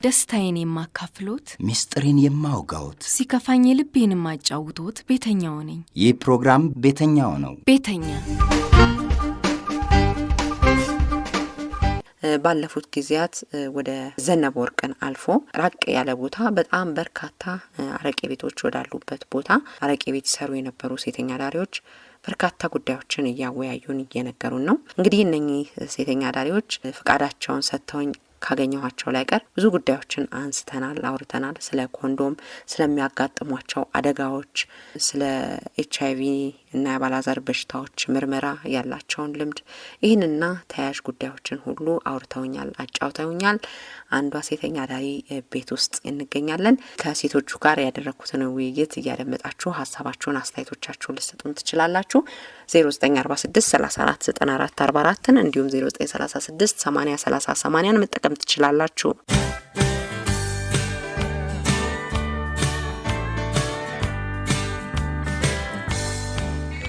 ደስታዬን የማካፍሎት ሚስጥሬን የማውጋውት ሲከፋኝ ልቤን የማጫውቶት ቤተኛው ነኝ። ይህ ፕሮግራም ቤተኛው ነው። ቤተኛ ባለፉት ጊዜያት ወደ ዘነበ ወርቅን አልፎ ራቅ ያለ ቦታ በጣም በርካታ አረቄ ቤቶች ወዳሉበት ቦታ አረቄ ቤት ሰሩ የነበሩ ሴተኛ ዳሪዎች በርካታ ጉዳዮችን እያወያዩን እየነገሩን ነው። እንግዲህ እነኚህ ሴተኛ ዳሪዎች ፍቃዳቸውን ሰጥተውኝ ካገኘኋቸው ላይ ቀር ብዙ ጉዳዮችን አንስተናል፣ አውርተናል። ስለ ኮንዶም፣ ስለሚያጋጥሟቸው አደጋዎች፣ ስለ HIV እና የአባላዘር በሽታዎች ምርመራ ያላቸውን ልምድ ይህንና ተያያዥ ጉዳዮችን ሁሉ አውርተውኛል፣ አጫውተውኛል። አንዷ ሴተኛ ዳሪ ቤት ውስጥ እንገኛለን። ከሴቶቹ ጋር ያደረኩትን ውይይት እያደመጣችሁ ሀሳባችሁን አስተያየቶቻችሁን ልትሰጡን ትችላላችሁ። 0946 34 94 44 እንዲሁም 0936 80 30 80 መጠቀም ትችላላችሁ።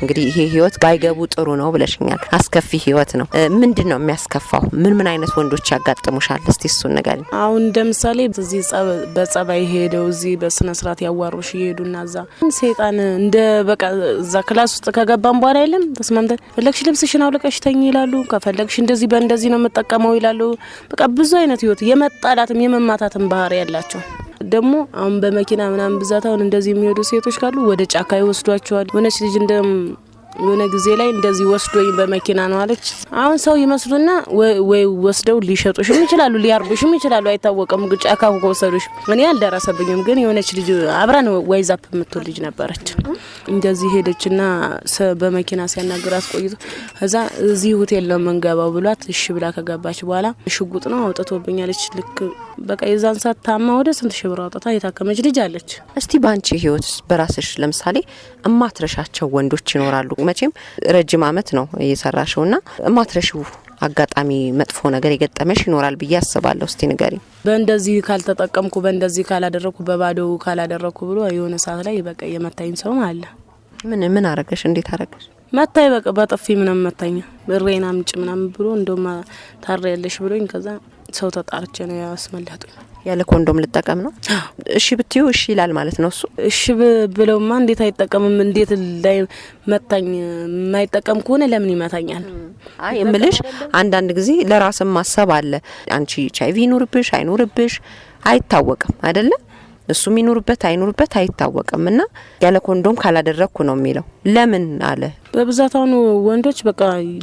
እንግዲህ ይሄ ህይወት ባይገቡ ጥሩ ነው ብለሽኛል። አስከፊ ህይወት ነው። ምንድነው የሚያስከፋው? ምን አይነት ወንዶች ያጋጥሙሻል? እስቲ እሱን ንገሪኝ። አሁን እንደምሳሌ እዚህ በጸባይ ሄደው እዚህ በስነ ስርዓት ያዋሩሽ ይሄዱና እዛ ሰይጣን እንደ በቃ እዛ ክላስ ውስጥ ከገባን በኋላ አይደለም ተስማምተን ፈለግሽ ልብስሽን አውልቀሽ ተኝ ይላሉ። ከፈለግሽ እንደዚህ በእንደዚህ ነው መጠቀመው ይላሉ። በቃ ብዙ አይነት ህይወት የመጣላትም የመማታትም ባህሪ ያላቸው ደግሞ አሁን በመኪና ምናምን ብዛት አሁን እንደዚህ የሚሄዱ ሴቶች ካሉ ወደ ጫካ ይወስዷቸዋል። ሆነች ልጅ የሆነ ጊዜ ላይ እንደዚህ ወስዶኝ በመኪና ነው አለች። አሁን ሰው ይመስሉና ወይ ወስደው ሊሸጡሽም ይችላሉ፣ ሊያርዱሽም ይችላሉ፣ አይታወቅም። ጫካ ወሰዱሽ። እኔ አልደረሰብኝም፣ ግን የሆነች ልጅ አብራን ዋይዛፕ የምትል ልጅ ነበረች። እንደዚህ ሄደችና በመኪና ሲያናግራት ቆይቶ ከዛ እዚህ ሆቴል ነው መንገባው ብሏት እሺ ብላ ከገባች በኋላ ሽጉጥ ነው አውጥቶብኛለች። ልክ በቃ የዛን ሰዓት ታማ ወደ ስንት ሺህ ብር አውጥታ የታከመች ልጅ አለች። እስቲ ባንቺ ህይወት በራስሽ ለምሳሌ እማትረሻቸው ወንዶች ይኖራሉ? መቼም ረጅም አመት ነው እየሰራሽውና እማትረሽው አጋጣሚ መጥፎ ነገር የገጠመሽ ይኖራል ብዬ አስባለሁ። እስቲ ንገሪ። በእንደዚህ ካልተጠቀምኩ በእንደዚህ ካላደረኩ በባዶ ካላደረኩ ብሎ የሆነ ሰዓት ላይ በቃ የመታኝ ሰው አለ። ምን አረጋሽ? እንዴት አረጋሽ? መታይ በቃ በጥፊ ምንም መታኝ። ብሬና ምጭ ምናምን ብሎ እንደማ ታረያለሽ ብሎኝ ከዛ ሰው ተጣርቼ ነው ያስመለጡኝ። ያለ ኮንዶም ልጠቀም ነው? እሺ ብትዩ እሺ ይላል ማለት ነው እሱ። እሺ ብለውማ እንዴት አይጠቀምም? እንዴት ላይ መታኝ? የማይጠቀም ከሆነ ለምን ይመታኛል? አይ እምልሽ አንዳንድ ጊዜ ለራስም ማሰብ አለ። አንቺ HIV ይኑርብሽ አይኑርብሽ አይታወቅም አይደለ? እሱ የሚኖርበት አይኖርበት አይታወቅምና ያለ ኮንዶም ካላደረኩ ነው የሚለው። ለምን አለ? በብዛት አሁን ወንዶች በቃ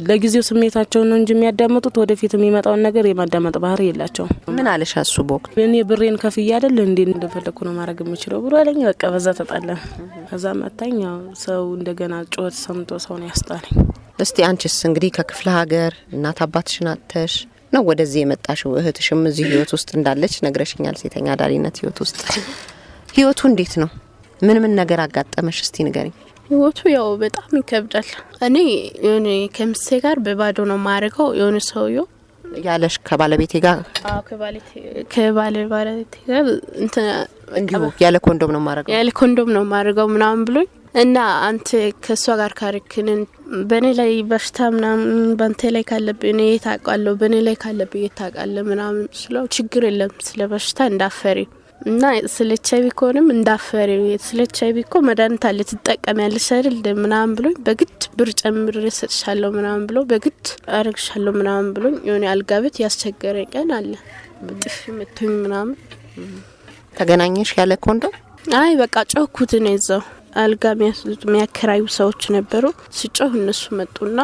ለጊዜው ስሜታቸው ነው እንጂ የሚያዳምጡት ወደፊት የሚመጣውን ነገር የማዳመጥ ባህሪ የላቸውም። ምን አለሽ እሱ ቦክ? እኔ ብሬን ከፍዬ አይደል እንዴ እንደፈለኩ ነው ማድረግ የምችለው ብሎ አለኝ። በቃ በዛ ተጣላን። ከዛ መታኝ። ሰው እንደገና ጩኸት ሰምቶ ሰው ነው ያስጣለኝ። እስቲ አንቺስ እንግዲህ ከክፍለ ሀገር እናት አባትሽን አጥተሽ ነው ወደዚህ የመጣሽው። እህትሽም እዚህ ህይወት ውስጥ እንዳለች ነግረሽኛል። ሴተኛ ዳሪነት ህይወት ውስጥ ህይወቱ እንዴት ነው? ምን ነገር አጋጠመሽ? እስቲ ንገሪኝ። ህይወቱ ያው በጣም ይከብዳል። እኔ የሆነ ከምሴ ጋር በባዶ ነው ማረጋው። የሆነ ሰውዮ ያለሽ ከባለቤቴ ጋር ከባለቤቴ ጋር እንዲሁ ያለ ኮንዶም ነው ማረጋው ምናምን ብሎኝ እና አንተ ከሷ ጋር ካርክንን በኔ ላይ በሽታ ምናምን ባንተ ላይ ካለብኝ እኔ ታውቃለሁ፣ በኔ ላይ ካለብኝ ታውቃለህ ምናምን ስለው ችግር የለም ስለ በሽታ እንዳፈሪ እና ስለ HIV ኮንም እንዳፈሪ ስለ HIV ኮ መድኃኒት አለ ትጠቀሚያለሽ አይደል ምናምን ብሎኝ በግድ ብር ጨምሬ ሰጥሻለሁ ምናምን ብሎ በግድ አረግሻለሁ ምናምን ብሎኝ የሆነ አልጋበት ያስቸገረኝ ቀን አለ። በጥፊ መቶኝ ምናምን። ተገናኘሽ ያለ ኮንዶም? አይ በቃ ጮኩት ነው እዛው አልጋ የሚያከራዩ ሰዎች ነበሩ። ስጮህ እነሱ መጡና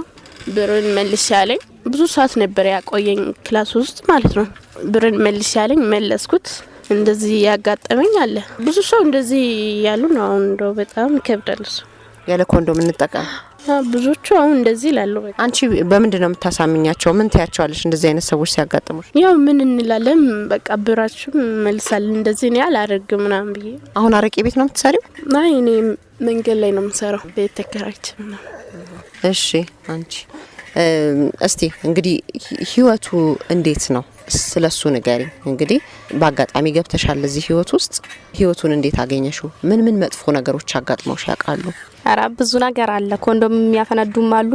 ብርን መልስ ያለኝ። ብዙ ሰዓት ነበር ያቆየኝ ክላስ ውስጥ ማለት ነው። ብርን መልስ ያለኝ መለስኩት። እንደዚህ ያጋጠመኝ አለ። ብዙ ሰው እንደዚህ ያሉ ነው። አሁን እንደው በጣም ይከብዳል እሱ። ያለ ኮንዶም እንጠቀም ብዙዎቹ አሁን እንደዚህ ይላሉ። አንቺ በምንድነው የምታሳምኛቸው? ምን ትያቸዋለሽ እንደዚህ አይነት ሰዎች ሲያጋጥሙሽ? ያው ምን እንላለን በቃ ብራችሁ መልሳል እንደዚህ ነው ያላረግ ምናምን ብዬ። አሁን አረቄ ቤት ነው የምትሰሪው? አይ እኔ መንገድ ላይ ነው የምሰራው ቤት ተከራይቼ ነው። እሺ አንቺ እስቲ እንግዲህ ህይወቱ እንዴት ነው? ስለሱ ንገሪኝ። እንግዲህ በአጋጣሚ ገብተሻል እዚህ ህይወት ውስጥ። ህይወቱን እንዴት አገኘሽው? ምን መጥፎ ነገሮች አጋጥመውሽ ያውቃሉ? አራ ብዙ ነገር አለ። ኮንዶም የሚያፈነዱም አሉ፣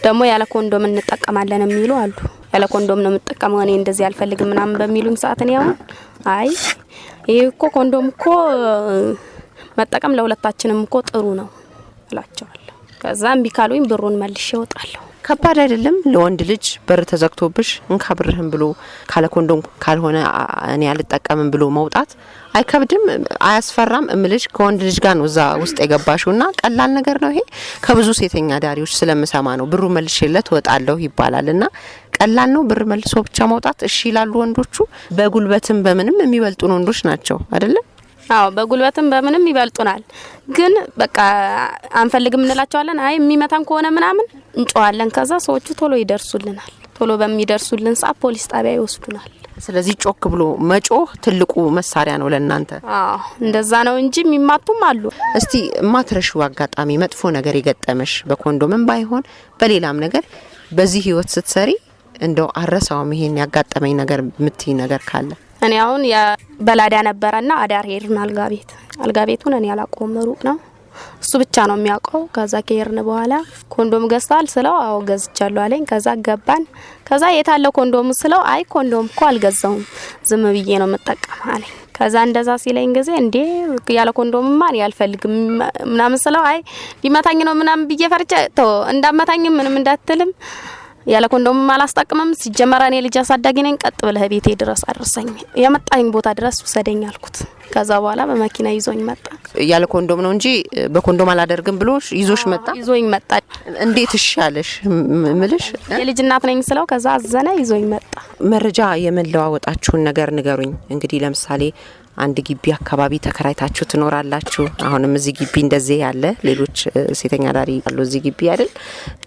ደግሞ ያለ ኮንዶም እንጠቀማለን የሚሉ አሉ። ያለ ኮንዶም ነው የምጠቀመው እኔ እንደዚህ አልፈልግም ምናምን በሚሉኝ ሰዓት እኔ አሁን አይ ይሄ እኮ ኮንዶም እኮ መጠቀም ለሁለታችንም እኮ ጥሩ ነው እላቸዋለሁ። ከዛ እምቢ ካሉኝ ብሩን መልሼ እወጣለሁ። ከባድ አይደለም ለወንድ ልጅ በር ተዘግቶብሽ እንካ ብርህን ብሎ ካለ ኮንዶም ካልሆነ እኔ አልጠቀምም ብሎ መውጣት አይከብድም? አያስፈራም? እምልሽ ከወንድ ልጅ ጋር ነው እዛ ውስጥ የገባሽውና ቀላል ነገር ነው ይሄ? ከብዙ ሴተኛ ዳሪዎች ስለምሰማ ነው ብሩ መልሼለት ወጣለሁ ይባላልና ቀላል ነው ብር መልሶ ብቻ መውጣት? እሺ ይላሉ ወንዶቹ? በጉልበትም በምንም የሚበልጡን ወንዶች ናቸው አይደለ? አዎ በጉልበትም በምንም ይበልጡናል። ግን በቃ አንፈልግም እንላቸዋለን። አይ የሚመታን ከሆነ ምናምን እንጮሃለን። ከዛ ሰዎቹ ቶሎ ይደርሱልናል። ቶሎ በሚደርሱልን ሰዓት ፖሊስ ጣቢያ ይወስዱናል። ስለዚህ ጮክ ብሎ መጮህ ትልቁ መሳሪያ ነው ለእናንተ? አዎ እንደዛ ነው እንጂ የሚማቱም አሉ። እስቲ ማትረሹ አጋጣሚ መጥፎ ነገር የገጠመሽ በኮንዶምም ባይሆን በሌላም ነገር በዚህ ህይወት ስትሰሪ እንደው አረሳውም ይሄን ያጋጠመኝ ነገር ምትይ ነገር ካለ? እኔ አሁን የበላዳ ነበርና አዳር ሄድን አልጋ ቤቱን እኔ ያላቆም ሩቅ ነው እሱ ብቻ ነው የሚያውቀው። ከዛ ከሄድን በኋላ ኮንዶም ገዝታል ስለው አዎ ገዝቻለሁ አለኝ። ከዛ ገባን። ከዛ የታለው ኮንዶም ስለው አይ ኮንዶም እኮ አልገዛውም ዝም ብዬ ነው መጠቀም አለኝ። ከዛ እንደዛ ሲለኝ ጊዜ እንዴ ያለ ኮንዶም ማን ያልፈልግም ምናምን ስለው አይ ሊመታኝ ነው ምናምን ብዬ ፈርቼ እንዳመታኝ ምንም እንዳትልም ያለ ኮንዶም አላስጠቅምም ሲጀመር እኔ ልጅ አሳዳጊ ነኝ ቀጥ ብለህ ቤቴ ድረስ አድርሰኝ የመጣኝ ቦታ ድረስ ወሰደኝ አልኩት። ከዛ በኋላ በመኪና ይዞኝ መጣ። ያለ ኮንዶም ነው እንጂ በኮንዶም አላደርግም ብሎ ይዞሽ መጣ? ይዞኝ መጣ። እንዴት እሻለሽ ምልሽ የልጅ እናት ነኝ ስለው ከዛ አዘነ ይዞኝ መጣ። መረጃ የመለዋወጣችሁን ነገር ንገሩኝ። እንግዲህ ለምሳሌ አንድ ግቢ አካባቢ ተከራይታችሁ ትኖራላችሁ። አሁንም እዚህ ግቢ እንደዚህ ያለ ሌሎች ሴተኛ ዳሪ አሉ እዚህ ግቢ አይደል?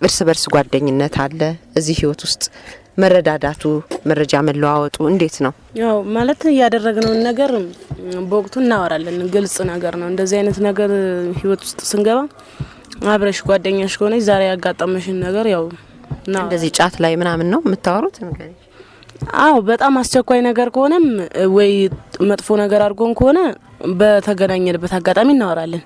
እርስ በርስ ጓደኝነት አለ እዚህ ህይወት ውስጥ መረዳዳቱ መረጃ መለዋወጡ እንዴት ነው? ያው ማለት ያደረግነው ነገር በወቅቱ እናወራለን። ግልጽ ነገር ነው። እንደዚህ አይነት ነገር ህይወት ውስጥ ስንገባ አብረሽ ጓደኛሽ ከሆነ ዛሬ ያጋጠመሽን ነገር ያው እንደዚህ ጫት ላይ ምናምን ነው የምታወሩት? አዎ በጣም አስቸኳይ ነገር ከሆነም ወይ መጥፎ ነገር አድርጎን ከሆነ በተገናኘንበት አጋጣሚ እናወራለን።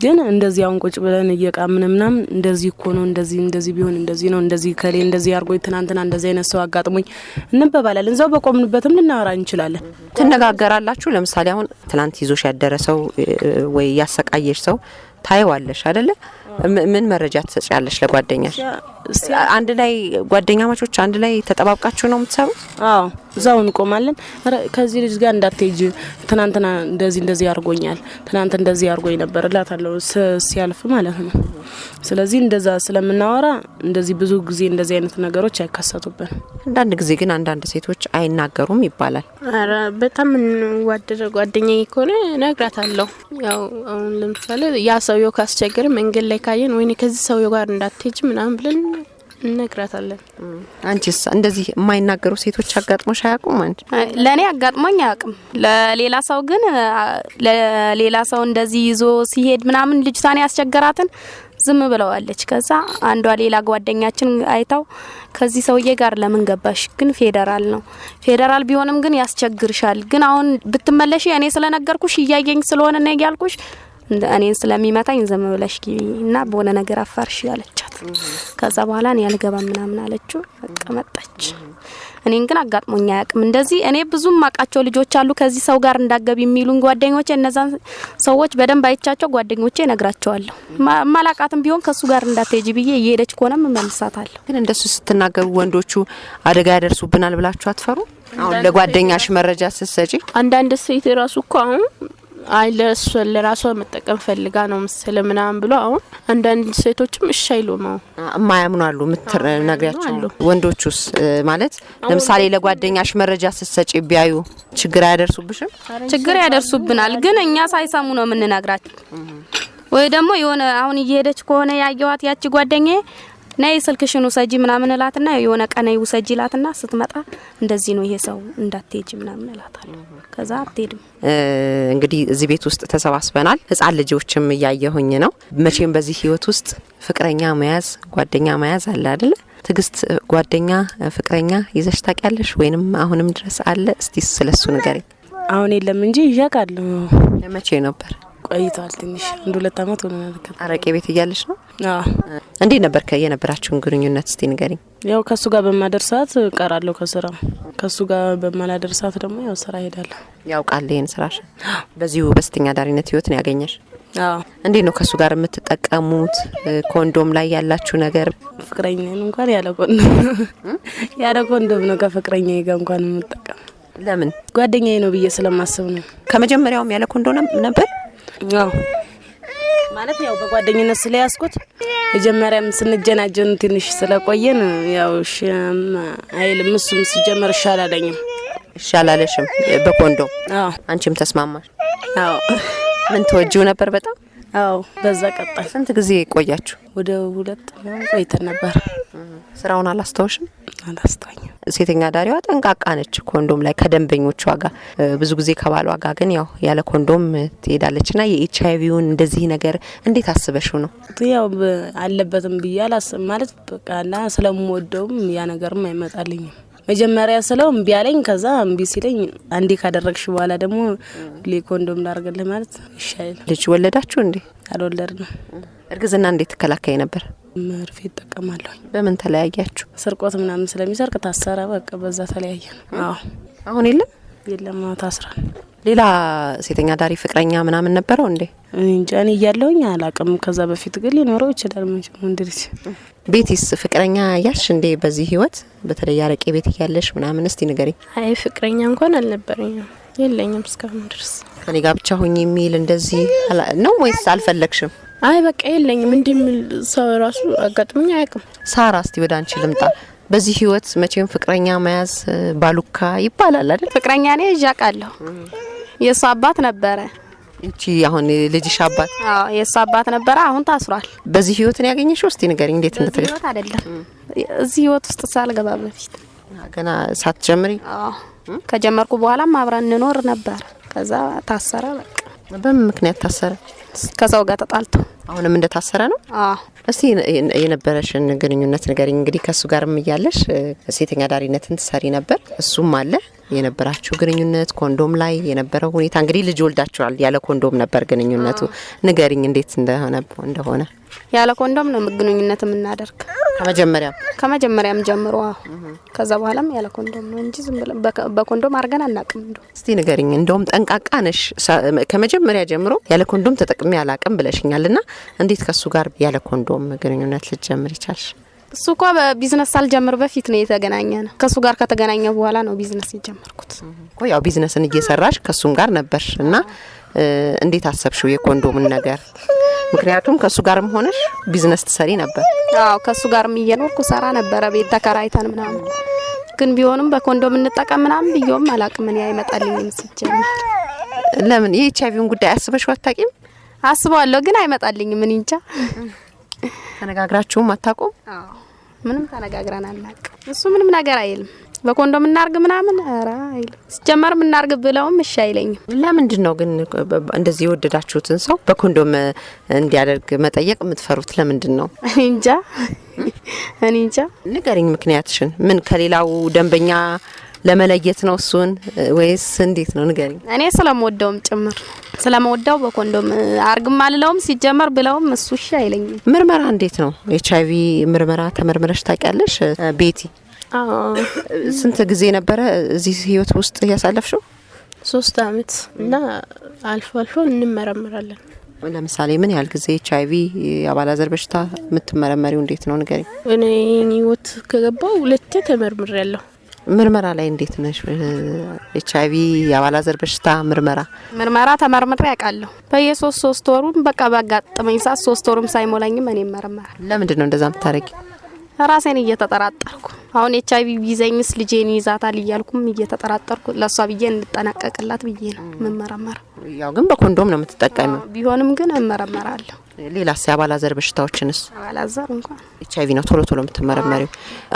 ግን እንደዚህ አሁን ቁጭ ብለን እየቃምን ምናምን እንደዚህ እኮ ነው እንደዚህ ቢሆን እንደዚህ ነው እንደዚህ ከሌ እንደዚህ አድርጎኝ ትናንትና እንደዚህ አይነት ሰው አጋጥሞኝ እንበባላለን። እዛው በቆምንበትም ልናወራ እንችላለን። ትነጋገራላችሁ? ለምሳሌ አሁን ትናንት ይዞሽ ያደረሰው ወይ ያሰቃየሽ ሰው ታይዋለሽ አይደለ? ምን መረጃ ትሰጫለሽ ለጓደኛሽ? አንድ ላይ ጓደኛማቾች አንድ ላይ ተጠባብቃችሁ ነው የምትሰሩት? አዎ እዛው እንቆማለን። ከዚህ ልጅ ጋር እንዳትሄጂ ትናንትና እንደዚህ አርጎኛል ትናንት እንደዚህ አርጎኝ ነበር እላታለሁ ሲያልፍ ማለት ነው። ስለዚህ እንደዛ ስለምናወራ እንደዚህ ብዙ ጊዜ እንደዚህ አይነት ነገሮች አይከሰቱብን። አንዳንድ ጊዜ ግን አንዳንድ ሴቶች አይናገሩም ይባላል። አረ በጣም ወደረ ጓደኛዬ ኮነ ነግራታለሁ። ያው አሁን ለምሳሌ ያ ሰውዬው ካስቸገረ መንገድ ላይ ካየን ወይኔ ከዚህ ሰውዬው ጋር እንዳትሄጂ ምናምን ብለን ነግራታለን። አንቺስ እንደዚህ የማይናገሩ ሴቶች አጋጥሞሽ አያውቁም? አንቺ? ለኔ አጋጥሞኝ አያውቅም። ለሌላ ሰው ግን ለሌላ ሰው እንደዚህ ይዞ ሲሄድ ምናምን ልጅታኔ ያስቸገራትን ዝም ብለዋለች። ከዛ አንዷ ሌላ ጓደኛችን አይታው ከዚህ ሰውዬ ጋር ለምን ገባሽ? ግን ፌደራል ነው። ፌደራል ቢሆንም ግን ያስቸግርሻል። ግን አሁን ብትመለሺ እኔ ስለነገርኩሽ እያየኝ ስለሆነ ነው ያልኩሽ እኔን ስለሚመታኝ ዝም ብለሽ ግቢና በሆነ ነገር አፋርሽ ያለቻት። ከዛ በኋላ እኔ ያልገባም ምናምን አለችው። በቃ መጣች። እኔን ግን አጋጥሞኛ ያቅም እንደዚህ እኔ ብዙም ማቃቸው ልጆች አሉ ከዚህ ሰው ጋር እንዳገብ የሚሉን ጓደኞቼ። እነዛን ሰዎች በደንብ አይቻቸው ጓደኞቼ ነግራቸዋለሁ። ማላቃትም ቢሆን ከሱ ጋር እንዳትሄጂ ብዬ እየሄደች ኮነም መልሳታለሁ። ግን እንደሱ ስትናገሩ ወንዶቹ አደጋ ያደርሱብናል ብላችሁ አትፈሩ? አሁን ለጓደኛሽ መረጃ ስትሰጪ አንዳንድ ሴት ራሱ እኮ አሁን አይ ለራሷ መጠቀም ፈልጋ ነው መሰለ ምናምን ብሎ አሁን አንዳንድ ሴቶችም እሺ አይሉም። ማያምኑ አሉ ምትነግሪያቸው። ወንዶቹስ ማለት ለምሳሌ ለጓደኛሽ መረጃ ስትሰጪ ቢያዩ ችግር ያደርሱብሽም? ችግር ያደርሱብናል። ግን እኛ ሳይሰሙ ነው የምንነግራቸው። ወይ ደግሞ የሆነ አሁን እየሄደች ከሆነ ያየዋት ያቺ ጓደኛዬ ነይ ስልክሽን ውሰጂ ምናምን እላትና የሆነ ቀነይ ውሰጂ እላትና ስትመጣ እንደዚህ ነው ይሄ ሰው እንዳትሄጂ ምናምን እላታለሁ። ከዛ አትሄድም። እንግዲህ እዚህ ቤት ውስጥ ተሰባስበናል። ህፃን ልጆችም እያየሁኝ ነው። መቼም በዚህ ህይወት ውስጥ ፍቅረኛ መያዝ ጓደኛ መያዝ አለ አይደል? ትግስት ጓደኛ ፍቅረኛ ይዘሽ ታውቂያለሽ ወይንም አሁንም ድረስ አለ? እስቲ ስለሱ ንገሪኝ። አሁን የለም እንጂ ይያቃለሁ። ለመቼ ነበር? ቆይቷል ትንሽ 1-2 አመት ሆነናል። አረቄ ቤት እያለሽ ነው? እንዴት ነበር የነበራችሁን ግንኙነት እስቲ ንገሪኝ። ያው ከሱ ጋር በማደርሳት ቀራለሁ ከስራ ከሱ ጋር በማላደርሳት ደግሞ ያው ስራ ሄዳለሁ። ያው ቃል ይሄን ስራሽ በዚሁ በሴተኛ አዳሪነት ህይወት ነው ያገኘሽ? እንዴት ነው ከሱ ጋር የምትጠቀሙት? ኮንዶም ላይ ያላችሁ ነገር? ፍቅረኛዬን እንኳን ያለ ኮንዶም ነው ከፍቅረኛዬ ጋር እንኳን የምጠቀም። ለምን? ጓደኛዬ ነው ብዬ ስለማስብ ነው። ከመጀመሪያውም ያለ ኮንዶም ነበር? አዎ ማለት ያው በጓደኝነት ስለያዝኩት መጀመሪያም ስንጀናጀን ትንሽ ስለቆየን ያው አይልም እሱም ሲጀመር ይሻላለሽም በኮንዶም? አዎ። አንቺም ተስማማሽ? አዎ። ምን ተወጂው ነበር በጣም? አዎ በዛ ቀጣይ። ስንት ጊዜ ቆያችሁ? ወደ 2 ቆይተን ነበር። ስራውን አላስተውሽም? አላስተውኝም። ሴተኛ ዳሪዋ ጠንቃቃ ነች ኮንዶም ላይ ከደንበኞቿ ጋር። ብዙ ጊዜ ከባሏ ጋር ግን ያው ያለ ኮንዶም ትሄዳለችና የኤችአይቪውን እንደዚህ ነገር እንዴት አስበሽው ነው? ያው አለበትም ብዬ አላስብ ማለት በቃና ስለምወደውም ያ ነገርም አይመጣልኝም። መጀመሪያ ስለው እምቢ አለኝ። ከዛ እምቢ ሲለኝ አንዴ ካደረግሽ በኋላ ደግሞ ኮንዶም ላርገልህ ማለት ይሻላል። ልጅ ወለዳችሁ እንዴ? አልወለድንም። እርግዝና እንዴት ተከላካይ ነበር? መርፌ ተጠቀማለሁ። በምን ተለያያችሁ? ስርቆት ምናምን ስለሚሰርቅ ታሰረ። በቃ በዛ ተለያየን። አዎ። አሁን የለም ታስራን። ሌላ ሴተኛ ዳሪ ፍቅረኛ ምናምን ነበረው እንዴ? እንጃ እኔ እያለሁኝ አላቅም። ከዛ በፊት ግን ሊኖረው ይችላል እንዴ? ቤቲስ ፍቅረኛ ያልሽ እንዴ በዚህ ህይወት በተለይ ያረቄ ቤት ያለሽ ምናምን እስቲ ንገሪ። አይ ፍቅረኛ እንኳን አልነበረኝም፣ የለኝም እስካሁን ድረስ። ከኔ ጋር ብቻ ሆኜ የሚል እንደዚህ ነው ወይስ አልፈለግሽም? አይ በቃ የለኝም እንደሚል ሰው ራሱ አጋጥሞኝ አያውቅም። ሳራ እስቲ ወደ አንቺ ልምጣ። በዚህ ህይወት መቼም ፍቅረኛ መያዝ ባሉካ ይባላል አይደል? ፍቅረኛ ነኝ እያቃለሁ። የሷ አባት ነበረ። እቺ አሁን ልጅሽ አባት? አዎ የሷ አባት ነበረ፣ አሁን ታስሯል። በዚህ ህይወት ነው ያገኘሽው? እስቲ ንገሪኝ እንዴት እንደተገኘ። ህይወት አይደለም እዚህ ህይወት ውስጥ ሳልገባ በፊት ገና ሳትጀምሪ? አዎ ከጀመርኩ በኋላም አብረን እንኖር ነበር። ከዛ ታሰረ። በቃ በምን ምክንያት ታሰረ? ከሰው ጋር ተጣልቶ። አሁንም እንደታሰረ ነው? አዎ። እስቲ የነበረሽን ግንኙነት ንገሪኝ። እንግዲህ ከሱ ጋርም እያለሽ ሴተኛ ዳሪነትን ትሰሪ ነበር፣ እሱም አለ። የነበራችሁ ግንኙነት ኮንዶም ላይ የነበረው ሁኔታ እንግዲህ ልጅ ወልዳችኋል። ያለ ኮንዶም ነበር ግንኙነቱ። ንገሪኝ እንዴት እንደሆነ። ያለ ኮንዶም ነው ግንኙነት የምናደርግ ከመጀመሪያም ጀምሮ። ከዛ በኋላም ያለ ኮንዶም ነው እንጂ ዝም ብለን በኮንዶም አርገን አናቅም። እስቲ ንገሪኝ። እንደውም ጠንቃቃ ነሽ። ከመጀመሪያ ጀምሮ ያለ ኮንዶም ተጠቅሜ አላቅም ብለሽኛልና እንዴት ከሱ ጋር ያለ ኮንዶም ግንኙነት ልትጀምር ይቻልሽ? እሱ እኮ በቢዝነስ ሳልጀምር በፊት ነው የተገናኘነው። ከሱ ጋር ከተገናኘ በኋላ ነው ቢዝነስ የጀመርኩት። ያው ቢዝነስን እየሰራሽ ከሱም ጋር ነበርሽ እና እንዴት አሰብሽው የኮንዶምን ነገር? ምክንያቱም ከሱ ጋርም ሆነሽ ቢዝነስ ትሰሪ ነበር። አዎ ከሱ ጋርም እየኖርኩ ሰራ ነበር፣ ቤት ተከራይተን ምናምን። ግን ቢሆንም በኮንዶም እንጠቀም ምናምን ብየውም አላቅም። እኔ አይመጣልኝም ሲጀምር። ለምን የኤችአይቪውን ጉዳይ አስበሽው አታቂም? አስበዋለሁ ግን አይመጣልኝም። ምን እንጃ። ተነጋግራችሁም አታቁም? አዎ ምንም ተነጋግረን አናውቅም። እሱ ምንም ነገር አይልም። በኮንዶም እናርግ ምናምን አራ አይልም። ሲጀመር እናርግ ብለውም እሺ አይለኝም። ለምንድን ነው ግን እንደዚህ የወደዳችሁትን ሰው በኮንዶም እንዲያደርግ መጠየቅ የምትፈሩት? ለምንድን ነው? እኔ እንጃ። ንገሪኝ ምክንያትሽን። ምን ከሌላው ደንበኛ ለመለየት ነው እሱን ወይስ እንዴት ነው? ንገሪኝ። እኔ ስለምወደውም ጭምር ስለምወደው በኮንዶም አርግም አልለውም። ሲጀመር ብለውም እሱ እሺ አይለኝም። ምርመራ እንዴት ነው? ኤችአይቪ ምርመራ ተመርምረሽ ታውቂያለሽ ቤቲ? አዎ። ስንት ጊዜ ነበረ እዚህ ህይወት ውስጥ ያሳለፍሽው? 3 አመት እና አልፎ እንመረምራለን። ለምሳሌ ምን ያህል ጊዜ ኤችአይቪ የአባላዘር በሽታ የምትመረመሪው እንዴት ነው? ንገሪኝ። እኔ ህይወት ከገባው 2 ተመርምሬያለሁ። ምርመራ ላይ እንዴት ነሽ? ኤችአይቪ የአባላዘር በሽታ ምርመራ ተመርምሬ ያውቃለሁ። በየ3 ወሩም በቃ ባጋጠመኝ ሰዓት 3 ወሩም ሳይሞላኝም እኔ መረመራ። ለምንድን ነው እንደዛ የምታረጊ? ራሴን እየተጠራጠርኩ አሁን ኤችአይቪ ቢዘኝስ ልጄን ይዛታል እያልኩም እየተጠራጠርኩ ለሷ ብዬ እንድጠናቀቅላት ብዬ ነው መመረመር። ያው ግን በኮንዶም ነው የምትጠቀሚው? ቢሆንም ግን እመረመራለሁ። ሌላስ የአባላዘር በሽታዎችንስ? አባላዘር እንኳን ኤችአይቪ ነው ቶሎ የምትመረመሪው።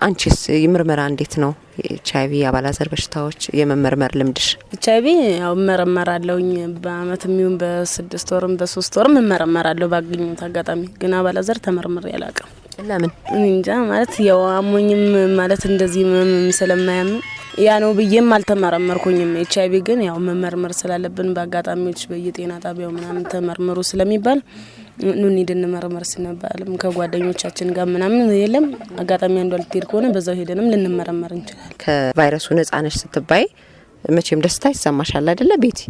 አንቺስ ምርመራ እንዴት ነው? ኤችአይቪ የአባላዘር በሽታዎች የመመርመር ልምድሽ? ኤችአይቪ ያው እመረመራለሁኝ በአመት የሚሆን በ6 ወርም በ3 ወርም እመረመራለሁ ባገኘሁት አጋጣሚ። ግን አባላዘር ተመርምሬ አላውቅም። ለምን? እንጃ ማለት ያው አሞኝም ማለት እንደዚህ ስለማያምን ያ ነው ብዬም አልተመረመርኩኝም። ኤችአይቪ ግን ያው መመርመር ስላለብን በአጋጣሚዎች በየጤና ጣቢያው ምናምን ተመርምሩ ስለሚባል ኑን እንድንመረመር ሲነባልም ከጓደኞቻችን ጋር ምናምን የለም አጋጣሚ አንዱ ልትሄድ ከሆነ በዛው ሄደንም ልንመረመር እንችላለን። ከቫይረሱ ነፃ ነሽ ስትባይ መቼም ደስታ ይሰማሻል አይደለ ቤቲ?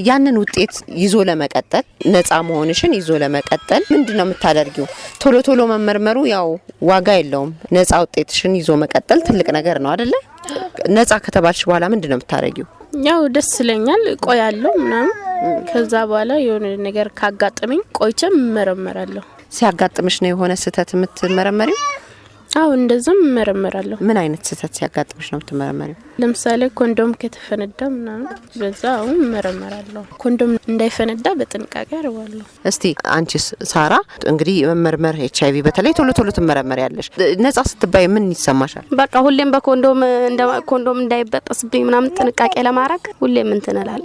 ያንን ውጤት ይዞ ለመቀጠል ነፃ መሆንሽን ይዞ ለመቀጠል ምንድነው የምታደርጊው? ቶሎ ቶሎ መመርመሩ ያው ዋጋ የለውም። ነፃ ውጤትሽን ይዞ መቀጠል ትልቅ ነገር ነው አይደለ? ነፃ ከተባልሽ በኋላ ምንድነው የምታደርጊው? ያው ደስ ይለኛል ቆያለሁ ምናምን ከዛ በኋላ የሆነ ነገር ካጋጠመኝ ቆይቼም እመረመራለሁ። ሲያጋጥምሽ ነው የሆነ ስህተት የምትመረመሪው? አው እንደዛም እመረመራለሁ። ምን አይነት ስህተት ሲያጋጥምሽ ነው የምትመረመሪው? ለምሳሌ ኮንዶም ከተፈነዳ ምናምን በዛው እመረመራለሁ። ኮንዶም እንዳይፈነዳ በጥንቃቄ አርዋለሁ። እስቲ አንቺስ ሳራ እንግዲህ መመርመር HIV በተለይ ቶሎ ቶሎ ትመረመሪያለሽ። ነፃ ስትባይ ምን ይሰማሻል? በቃ ሁሌም በኮንዶም ኮንዶም እንዳይበጠስብኝ ምናምን ጥንቃቄ ለማድረግ ሁሌም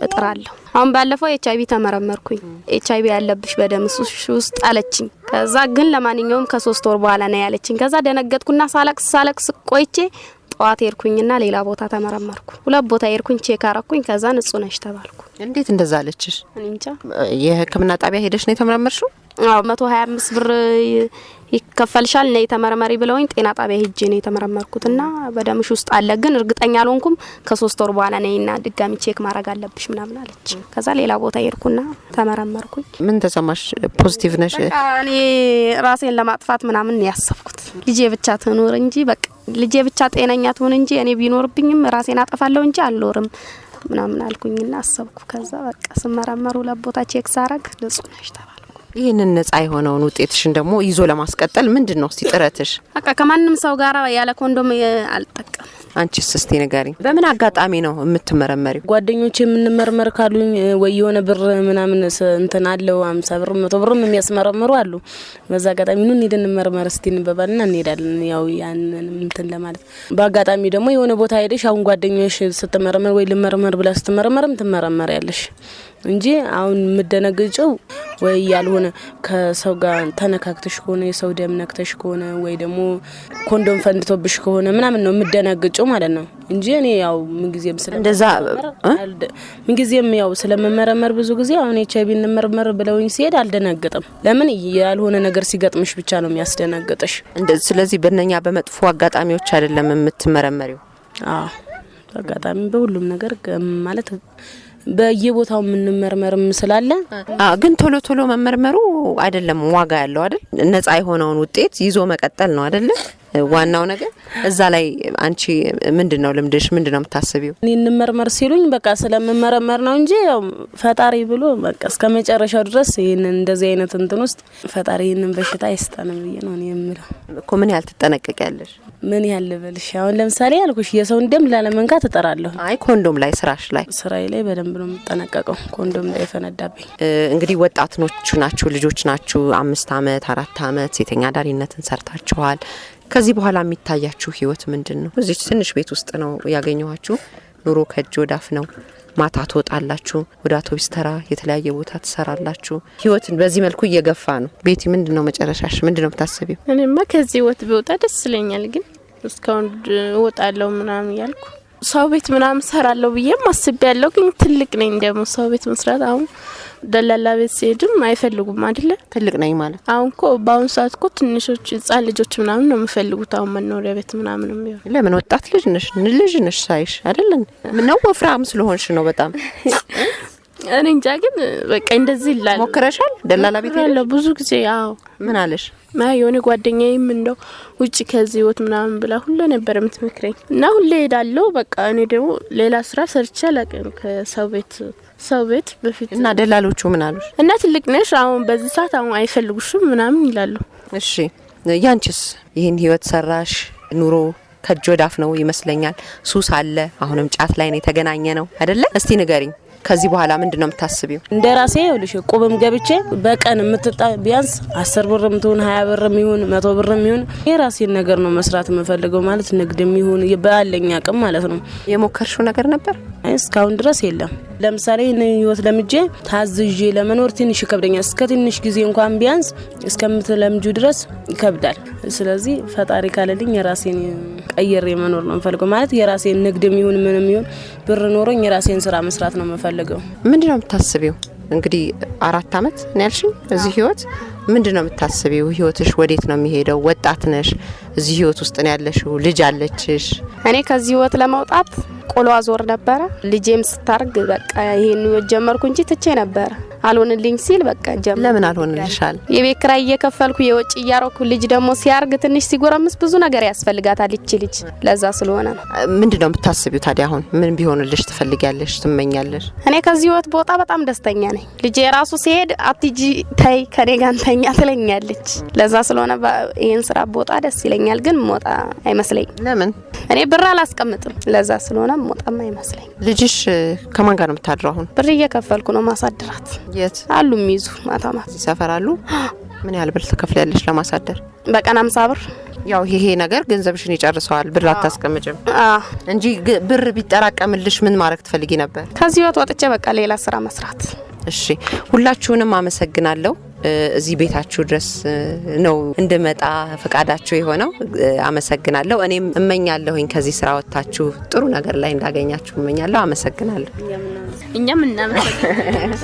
እጥራለሁ። አሁን ባለፈው HIV ተመረመርኩኝ። HIV ያለብሽ በደምሽ ውስጥ አለችኝ። ከዛ ግን ለማንኛውም ከ3 ወር በኋላ ነው ያለችኝ። ከዛ ደነገጥኩና ሳለክስ ቆይቼ ጧት ሄድኩኝና ሌላ ቦታ ተመረመርኩ። 2 ቦታ ሄድኩኝ ቼክ አረኩኝ። ከዛ ንጹህ ነሽ ተባልኩ። እንዴት እንደዛ አለችሽ? እንጃ። የህክምና ጣቢያ ሄደሽ ነው የተመረመርሽው? አዎ 125 ብር ይከፈልሻል ነው የተመረመሪ ብለውኝ ጤና ጣቢያ ሄጄ ነው የተመረመርኩትና በደምሽ ውስጥ አለ ግን እርግጠኛ አልሆንኩም። ከ3 ወር በኋላ ነይና ድጋሚ ቼክ ማድረግ አለብሽ ምናምን አለች። ከዛ ሌላ ቦታ ሄድኩና ተመረመርኩኝ። ምን ተሰማሽ? ፖዚቲቭ ነሽ? እኔ ራሴን ለማጥፋት ምናምን ያሰብኩት ልጄ ብቻ ትኖር እንጂ በቃ ልጄ ብቻ ጤነኛ ትሆን እንጂ እኔ ቢኖርብኝም ራሴን አጠፋለሁ እንጂ አልኖርም ምናምን አልኩኝና አሰብኩ። ከዛ በቃ ስመረመሩ ለቦታ ቼክ ሳረግ ንጹህ ነሽ ተባልኩ። ይሄንን ነፃ የሆነውን ውጤትሽን ደግሞ ይዞ ለማስቀጠል ምንድነው እስቲ ጥረትሽ? በቃ ከማንንም ሰው ጋር ያለ ኮንዶም አልጠቀም። አንቺስ እስቲ ንገሪኝ፣ በምን አጋጣሚ ነው የምትመረመሪው? ጓደኞቼ የምንመርመር ካሉኝ ወይ የሆነ ብር ምናምን እንትን አለው 50 ብር 100 ብርም የሚያስመረምሩ አሉ። በዛ አጋጣሚ ነው እንድንመርመር እስቲ እንበባልና እንሄዳለን። ያው ያንን እንትን ለማለት በአጋጣሚ ደግሞ የሆነ ቦታ ሄደሽ አሁን ጓደኞች ስትመረመር ወይ ልመርመር ብላ ስትመረመርም ትመረመሪያለሽ እንጂ አሁን ምደነግጨው ወይ ያልሆነ ከሰው ጋር ተነካክተሽ ከሆነ የሰው ደም ነክተሽ ከሆነ ወይ ደግሞ ኮንዶም ፈንድቶብሽ ከሆነ ምናምን ነው ምደነግጨው ማለት ነው እንጂ እኔ ያው ምን ጊዜም እንደዛ ምን ጊዜም ያው ስለመመረመር ብዙ ጊዜ አሁን HIV እንመርመር ብለውኝ ሲሄድ አልደነግጥም። ለምን ያልሆነ ነገር ሲገጥምሽ ብቻ ነው የሚያስደነግጥሽ። ስለዚህ በእነኛ በመጥፎ አጋጣሚዎች አይደለም የምትመረመሪው? አዎ አጋጣሚ በሁሉም ነገር ማለት በየቦታው ምንመርመርም ስላለ ግን ቶሎ ቶሎ መመርመሩ አይደለም ዋጋ ያለው አይደል? ነፃ የሆነውን ውጤት ይዞ መቀጠል ነው አይደል? ዋናው ነገር እዛ ላይ አንቺ ምንድነው ልምድሽ? ምንድነው የምታስቢው? እኔ እንመርመር ሲሉኝ በቃ ስለመመረመር ነው እንጂ ፈጣሪ ብሎ በቃ እስከመጨረሻው ድረስ ይሄን እንደዚህ አይነት እንትን ውስጥ ፈጣሪ ይሄንን በሽታ ይስጣን ብዬ ነው እኔ የምለው። እኮ ምን ያህል ትጠነቀቂያለሽ? ምን ያህል ልበልሽ? አሁን ለምሳሌ ያልኩሽ የሰው ደም ላለመንካት እጠራለሁ። አይ ኮንዶም ላይ ስራዬ ላይ በደንብ ነው የምጠነቀቀው ኮንዶም ላይ ፈነዳብኝ። እንግዲህ ወጣቶች ናችሁ፣ ልጆች ናችሁ። 5 አመት 4 አመት ሴተኛ ዳሪነትን ሰርታችኋል። ከዚህ በኋላ የሚታያችሁ ህይወት ምንድነው? እዚህ ትንሽ ቤት ውስጥ ነው ያገኘዋችሁ። ኑሮ ከእጅ ወዳፍ ነው። ማታ ትወጣላችሁ፣ ወደ አውቶቡስ ተራ የተለያየ ቦታ ትሰራላችሁ። ህይወትን በዚህ መልኩ እየገፋ ነው። ቤቲ ምንድነው መጨረሻሽ? ምንድነው የምታስቢው? እኔማ ከዚህ ወጥ ቢወጣ ደስ ይለኛል፣ ግን እስካሁን እወጣለሁ ምናምን ያልኩ ሰው ቤት ምናምን ሰራለሁ ብዬም አስቤያለሁ። ግን ትልቅ ነኝ ደግሞ ሰው ቤት መስራት አሁን ደላላ ቤት ሲሄድም አይፈልጉም አይደለ? ትልቅ ነኝ ማለት አሁን እኮ በአሁን ሰዓት እኮ ትንሾች ህጻን ልጆች ምናምን ነው የሚፈልጉት። አሁን መኖሪያ ቤት ምናምን ነው የሚሆን። ለምን ወጣት ልጅ ነሽ ሳይሽ አይደል? ምነው ወፍራም ስለሆንሽ ነው በጣም እኔ እንጃ። ግን በቃ እንደዚህ ይላል። ሞክረሻል? ደላላ ቤት ያለው ብዙ ጊዜ ያው ምን አለሽ? የሆነ ጓደኛዬም እንደው ውጪ ከዚህ ወጥ ምናምን ብላ ሁሉ ነበር የምትመክረኝ እና ሁሌ ሄዳለሁ። በቃ እኔ ደግሞ ሌላ ስራ ሰርቼ አላውቅም ከሰው ቤት በፊት። እና ደላሎቹ ምን አሉሽ? እና ትልቅ ነሽ አሁን በዚህ ሰዓት አሁን አይፈልጉሽም ምናምን ይላሉ። እሺ ያንቺስ ይሄን ህይወት ሰራሽ? ኑሮ ከእጅ ወዳፍ ነው ይመስለኛል። ሱስ አለ። አሁንም ጫት ላይ ነው የተገናኘ ነው አይደለ? እስቲ ንገሪኝ ከዚህ በኋላ ምንድነው የምታስቢው? እንደራሴ ይኸውልሽ ቁብም ገብቼ በቀን የምትጣ ቢያንስ 10 ብርም ትሁን 20 ብርም ይሁን 100 ብርም ይሁን የራሴን ነገር ነው መስራት የምፈልገው። ማለት ንግድም ይሁን ባለኝ አቅም ማለት ነው። የሞከርሽው ነገር ነበር? እስካሁን ድረስ የለም። ለምሳሌ ህይወት ለምጄ ታዝዤ ለመኖር ትንሽ ይከብደኛል። እስከ ትንሽ ጊዜ እንኳን ቢያንስ እስከምትለምጁ ድረስ ይከብዳል። ስለዚህ ፈጣሪ ካለልኝ የራሴን ቀየሬ መኖር ነው የምፈልገው። ማለት የራሴን ንግድም ይሁን ምንም ይሁን ብር ኖሮኝ የራሴን ስራ መስራት ነው የምፈልገው። ምንድነው የምታስቢው? እንግዲህ 4 አመት ነልሽኝ እዚህ ህይወት ምንድነው የምታስቢው? ህይወትሽ ወዴት ነው የሚሄደው? ወጣት ነሽ፣ እዚህ ህይወት ውስጥ ነው ያለሽው፣ ልጅ አለችሽ። እኔ ከዚህ ህይወት ለመውጣት ቆሎ አዞር ነበር። ልጄም ስታርግ በቃ ይሄን ጀመርኩ እንጂ ትቼ ነበር። አልሆንልኝ ሲል በቃ ጀመር። ለምን አልሆንልሻል? የቤት ኪራይ እየከፈልኩ የወጪ እያረኩ ልጅ ደግሞ ሲያርግ ትንሽ ሲጎረምስ ብዙ ነገር ያስፈልጋታል እቺ ልጅ። ለዛ ስለሆነ ነው። ምንድነው የምታስቢው ታዲያ? አሁን ምን ቢሆንልሽ ትፈልጊያለሽ ትመኛለሽ? እኔ ከዚህ ህይወት ቦታ በጣም ደስተኛ ነኝ። ልጄ ራሱ ሲሄድ አትጂ ታይ ከኔ ጋር እንተኛ ትለኛለች። ለዛ ስለሆነ ይሄን ስራ ቦታ ደስ ይለኛል፣ ግን ሞጣ አይመስለኝ። ለምን? እኔ ብር አላስቀምጥም። ለዛ ስለሆነ ሞጣም አይመስለኝ። ልጅሽ ከማን ጋር ነው የምታድረው? አሁን ብር እየከፈልኩ ነው ማሳደራት። የት አሉ የሚይዙ ማታ ይሰፈራሉ? ምን ያህል ብር ትከፍያለሽ ለማሳደር? በቀን 50 ብር። ያው ይሄ ነገር ገንዘብሽን ይጨርሰዋል። ብር አታስቀምጭም እንጂ ብር ቢጠራቀምልሽ ምን ማድረግ ትፈልጊ ነበር? ከዚህ ወጥ ወጥቼ በቃ ሌላ ስራ መስራት። እሺ ሁላችሁንም አመሰግናለሁ። እዚህ ቤታችሁ ድረስ ነው እንድመጣ ፈቃዳችሁ የሆነው። አመሰግናለሁ። እኔም እመኛለሁኝ ከዚህ ስራ ወጣችሁ ጥሩ ነገር ላይ እንዳገኛችሁ እመኛለሁ። አመሰግናለሁ። እኛም እናመሰግናለን።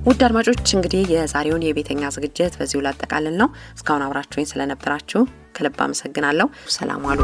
ውድ አድማጮች እንግዲህ የዛሬውን የቤተኛ ዝግጅት በዚሁ ላጠቃልል ነው። እስካሁን አብራችሁኝ ስለነበራችሁ ከልብ አመሰግናለሁ። ሰላም ዋሉ።